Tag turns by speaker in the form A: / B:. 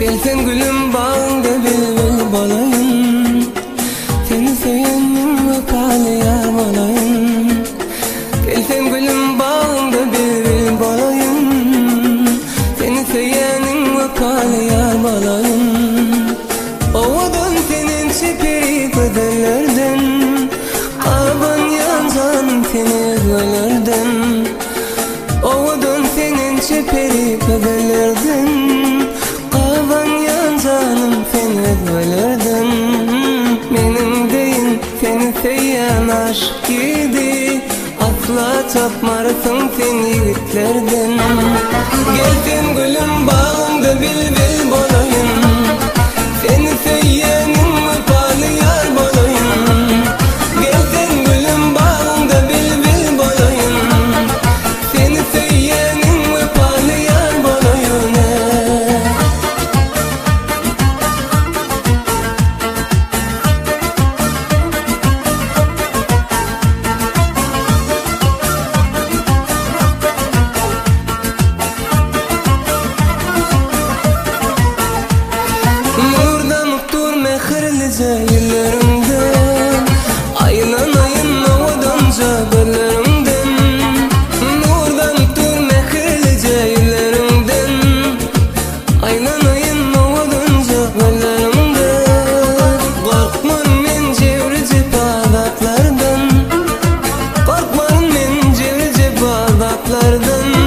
A: Gelsen gülüm bağında bülbül balayın, seni söylenim vakalı yar balayın. Gelsen gülüm bağında bülbül balayın, seni söylenim vakalı yar balayın. Ovadan senin çeperi kaderlerden, aban yancan seni özvelerden. Ovadan senin çeperi kaderlerden, aban yancanım seni özvelerden. Benim deyin seni seyen aşk idi, asla tapmarsın sen yigitlerden. Gelsin gülüm bağımda bülbül balayın, seni söylenim vakalı yar balayın. Gelsin gülüm bağımda bülbül balayın, seni söylenim vakalı yar balayın. Yüzlerimden aylanayın ovadanca bellerimden. Nurdan tur mehirlice yüzlerimden, aylanayın ovadanca bellerimden. Korkman men cevrici bağdatlardan, korkman men cevrici bağdatlardan.